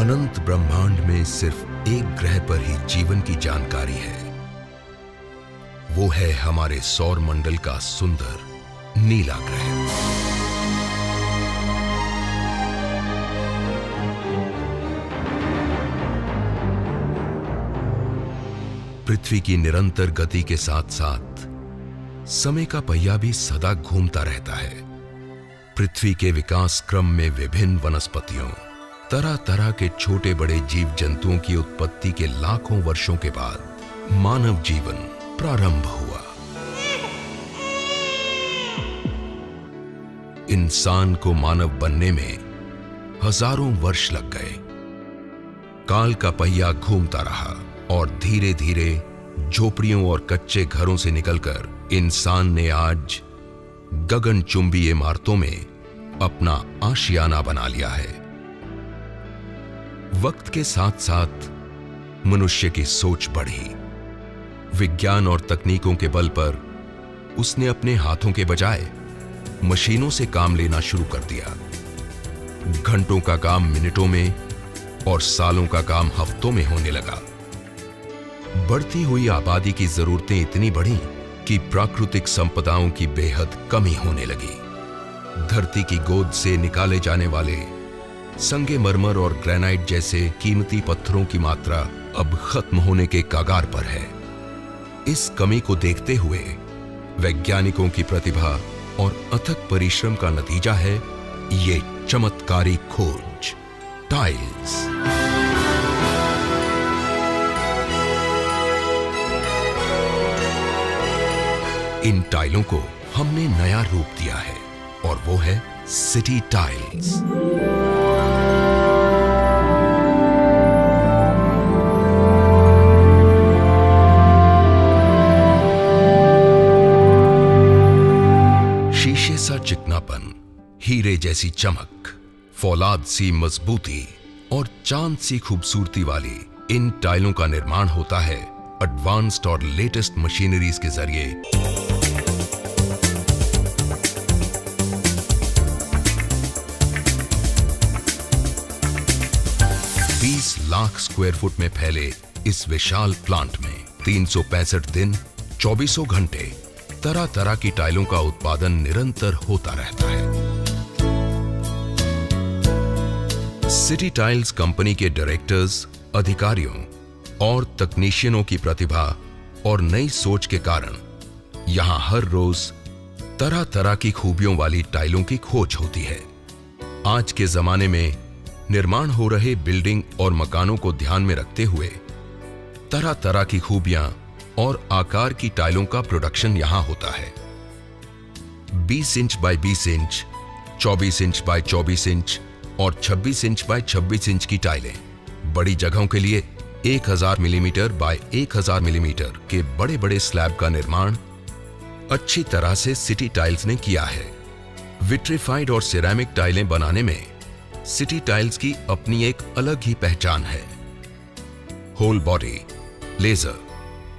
अनंत ब्रह्मांड में सिर्फ एक ग्रह पर ही जीवन की जानकारी है। वो है हमारे सौर मंडल का सुंदर नीला ग्रह। पृथ्वी की निरंतर गति के साथ साथ समय का पहिया भी सदा घूमता रहता है। पृथ्वी के विकास क्रम में विभिन्न वनस्पतियों, तरह तरह के छोटे बड़े जीव जंतुओं की उत्पत्ति के लाखों वर्षों के बाद मानव जीवन प्रारंभ हुआ। इंसान को मानव बनने में हजारों वर्ष लग गए। काल का पहिया घूमता रहा और धीरे धीरे झोपड़ियों और कच्चे घरों से निकलकर इंसान ने आज गगनचुंबी इमारतों में अपना आशियाना बना लिया है। वक्त के साथ साथ मनुष्य की सोच बढ़ी। विज्ञान और तकनीकों के बल पर उसने अपने हाथों के बजाय मशीनों से काम लेना शुरू कर दिया। घंटों का काम मिनटों में और सालों का काम हफ्तों में होने लगा। बढ़ती हुई आबादी की जरूरतें इतनी बढ़ी कि प्राकृतिक संपदाओं की बेहद कमी होने लगी। धरती की गोद से निकाले जाने वाले संगमरमर और ग्रेनाइट जैसे कीमती पत्थरों की मात्रा अब खत्म होने के कगार पर है। इस कमी को देखते हुए वैज्ञानिकों की प्रतिभा और अथक परिश्रम का नतीजा है ये चमत्कारी खोज, टाइल्स। इन टाइलों को हमने नया रूप दिया है और वो है सिटी टाइल्स। शीशे सा चिकनापन, हीरे जैसी चमक, फौलाद सी मजबूती और चांद सी खूबसूरती वाली इन टाइलों का निर्माण होता है एडवांस्ड और लेटेस्ट मशीनरीज के जरिए। 20 लाख स्क्वायर फुट में फैले इस विशाल प्लांट में 365 दिन 24 घंटे तरह तरह की टाइलों का उत्पादन निरंतर होता रहता है। सिटी टाइल्स कंपनी के डायरेक्टर्स, अधिकारियों और तकनीशियनों की प्रतिभा और नई सोच के कारण यहां हर रोज तरह तरह की खूबियों वाली टाइलों की खोज होती है। आज के जमाने में निर्माण हो रहे बिल्डिंग और मकानों को ध्यान में रखते हुए तरह तरह की खूबियां और आकार की टाइलों का प्रोडक्शन यहां होता है। 20 inch by 20 inch, 24 inch by 24 inch और 26 इंच बाय 26 इंच की टाइलें बड़ी जगहों के लिए 1000 मिलीमीटर बाय 1000 मिलीमीटर के बड़े बड़े स्लैब का निर्माण अच्छी तरह से सिटी टाइल्स ने किया है। विट्रीफाइड और सिरेमिक टाइलें बनाने में सिटी टाइल्स की अपनी एक अलग ही पहचान है। Whole body, laser,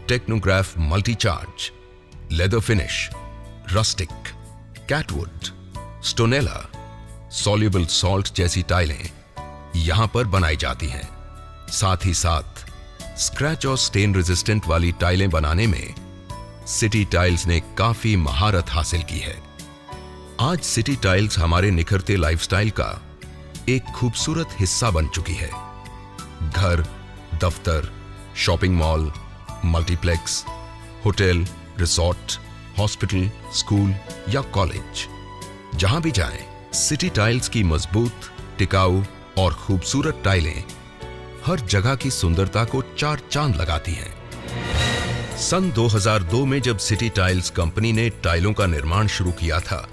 technograph multi charge, leather finish, rustic, catwood, stonella, soluble salt जैसी टाइलें यहां पर बनाई जाती हैं। साथ ही साथ स्क्रैच और स्टेन रेजिस्टेंट वाली टाइलें बनाने में सिटी टाइल्स ने काफी महारत हासिल की है। आज सिटी टाइल्स हमारे निखरते लाइफस्टाइल का एक खूबसूरत हिस्सा बन चुकी है। घर, दफ्तर, shopping mall, multiplex, hotel, resort, hospital, school या कॉलेज, जहां भी जाएं, सिटी टाइल्स की मजबूत, टिकाऊ और खूबसूरत टाइलें हर जगह की सुंदरता को चार चांद लगाती हैं। सन 2002 में जब सिटी टाइल्स कंपनी ने टाइलों का निर्माण शुरू किया था,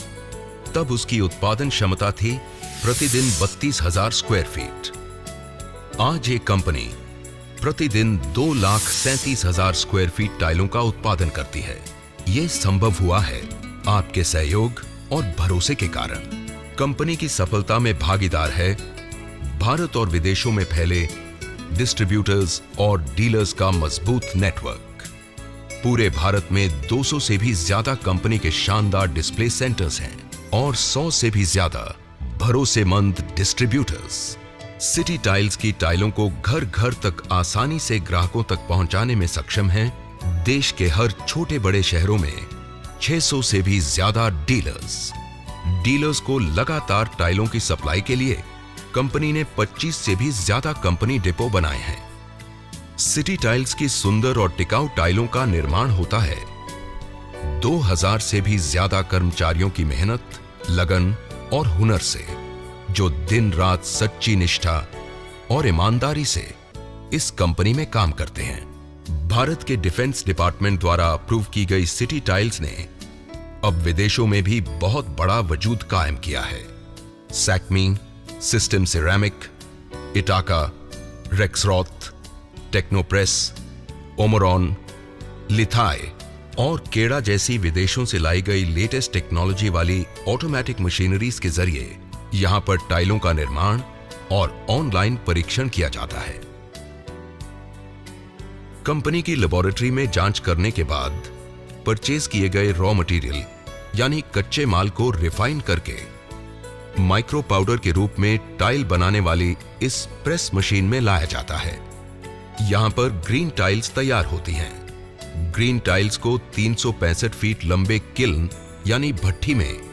तब उसकी उत्पादन क्षमता थी प्रतिदिन 32,000 स्क्वायर फीट। आज ये कंपनी प्रतिदिन 2,37,000 स्क्वायर फीट टाइलों का उत्पादन करती है। ये संभव हुआ है आपके सहयोग और भरोसे के कारण। कंपनी की सफलता में भागीदार है भारत और विदेशों में फैले डिस्ट्रीब्यूटर्स और डीलर्स का मजबूत नेटवर्क। पूरे भारत में 200 से भी ज्यादा कंपनी के शानदार डिस्प्ले सेंटर्स हैं और 100 से भी ज्यादा भरोसेमंद डिस्ट्रीब्यूटर्स। सिटी टाइल्स की टाइलों को घर घर तक आसानी से ग्राहकों तक पहुंचाने में सक्षम हैं देश के हर छोटे बड़े शहरों में 600 से भी ज्यादा डीलर्स को लगातार टाइलों की सप्लाई के लिए कंपनी ने 25 से भी ज्यादा कंपनी डिपो बनाए हैं। सिटी टाइल्स की सुंदर और टिकाऊ टाइलों का निर्माण होता है 2000 से भी ज्यादा कर्मचारियों की मेहनत, लगन और हुनर से, जो दिन रात सच्ची निष्ठा और ईमानदारी से इस कंपनी में काम करते हैं। भारत के डिफेंस डिपार्टमेंट द्वारा अप्रूव की गई सिटी टाइल्स ने अब विदेशों में भी बहुत बड़ा वजूद कायम किया है। सैक्मी, सिस्टम सिरेमिक, इटाका, रेक्सरॉथ, टेक्नोप्रेस, ओमरॉन, लिथाय और केड़ा जैसी विदेशों से लाई गई लेटेस्ट टेक्नोलॉजी वाली ऑटोमेटिक मशीनरीज के जरिए यहां पर टाइलों का निर्माण और ऑनलाइन परीक्षण किया जाता है। कंपनी की लेबोरेटरी में जांच करने के बाद परचेज किए गए रॉ मटेरियल यानी कच्चे माल को रिफाइन करके माइक्रो पाउडर के रूप में टाइल बनाने वाली इस प्रेस मशीन में लाया जाता है। यहां पर ग्रीन टाइल्स तैयार होती हैं। ग्रीन टाइल्स को 365 फीट लंबे किल्न यानी भट्ठी में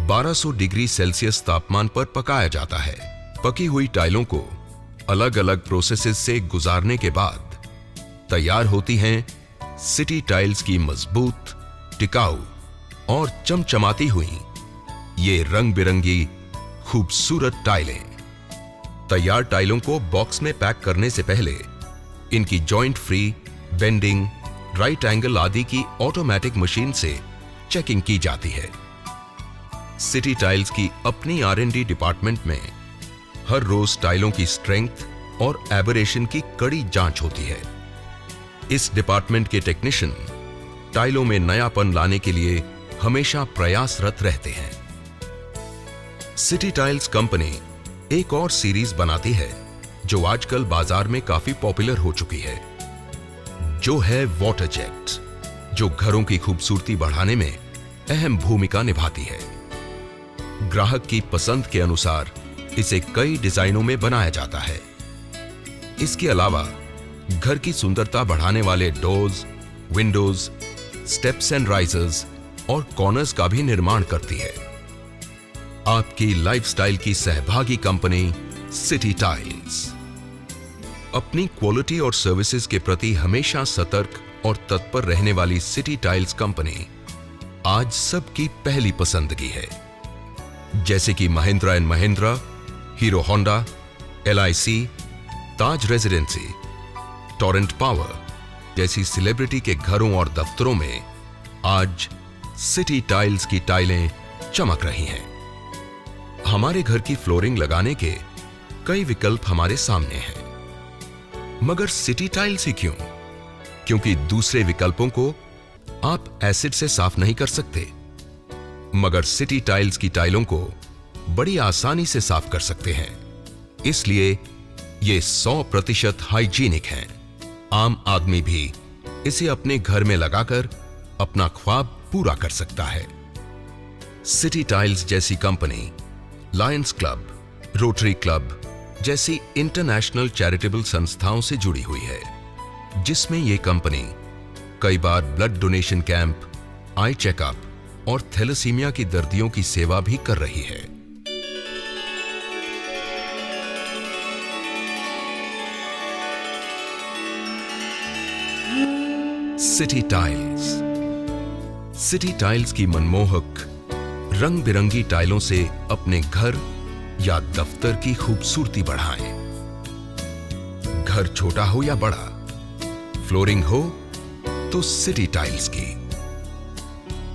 1200 डिग्री सेल्सियस तापमान पर पकाया जाता है। पकी हुई टाइलों को अलग अलग प्रोसेसेस से गुजारने के बाद तैयार होती हैं सिटी टाइल्स की मजबूत, टिकाऊ और चमचमाती हुई ये रंग बिरंगी खूबसूरत टाइलें। तैयार टाइलों को बॉक्स में पैक करने से पहले इनकी joint free, bending, right angle आदि की ऑटोमेटिक मशीन से चेकिंग की जाती है। सिटी टाइल्स की अपनी R&D डिपार्टमेंट में हर रोज टाइलों की स्ट्रेंथ और एबरेशन की कड़ी जांच होती है। इस डिपार्टमेंट के टेक्नीशियन टाइलों में नयापन लाने के लिए हमेशा प्रयासरत रहते हैं। सिटी टाइल्स कंपनी एक और सीरीज बनाती है जो आजकल बाजार में काफी पॉपुलर हो चुकी है, जो है वाटर जेट, जो घरों की खूबसूरती बढ़ाने में अहम भूमिका निभाती है। ग्राहक की पसंद के अनुसार इसे कई डिजाइनों में बनाया जाता है। इसके अलावा घर की सुंदरता बढ़ाने वाले doors, Windows, steps and risers और कॉर्नर्स का भी निर्माण करती है। आपकी लाइफस्टाइल की सहभागी कंपनी सिटी टाइल्स अपनी क्वालिटी और सर्विसेज के प्रति हमेशा सतर्क और तत्पर रहने वाली सिटी टाइल्स कंपनी आज सबकी पहली पसंदगी है। जैसे कि Mahindra and Mahindra, hero Honda, LIC, Taj residency, Torrent power जैसी सेलिब्रिटी के घरों और दफ्तरों में आज सिटी टाइल्स की टाइलें चमक रही हैं। हमारे घर की फ्लोरिंग लगाने के कई विकल्प हमारे सामने हैं, मगर सिटी टाइल्स ही क्यों? क्योंकि दूसरे विकल्पों को आप एसिड से साफ नहीं कर सकते, मगर सिटी टाइल्स की टाइलों को बड़ी आसानी से साफ कर सकते हैं। इसलिए ये 100% हाइजीनिक हैं। आम आदमी भी इसे अपने घर में लगाकर अपना ख्वाब पूरा कर सकता है। सिटी टाइल्स जैसी company lions club, rotary club जैसी इंटरनेशनल चैरिटेबल संस्थाओं से जुड़ी हुई है, जिसमें यह कंपनी कई बार blood donation camp, eye checkup और थैलेसीमिया की दर्दियों की सेवा भी कर रही है। City tiles. सिटी टाइल्स की मनमोहक रंग बिरंगी टाइलों से अपने घर या दफ्तर की खूबसूरती बढ़ाएं। घर छोटा हो या बड़ा, फ्लोरिंग हो तो सिटी टाइल्स की।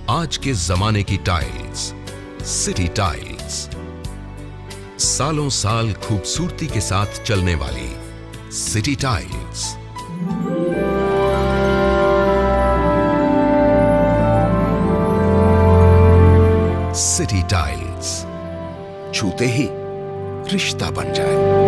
आज के जमाने की टाइल्स सिटी टाइल्स, सालों साल खूबसूरती के साथ चलने वाली सिटी टाइल्स। सिटी टाइल्स, छूते ही रिश्ता बन जाए।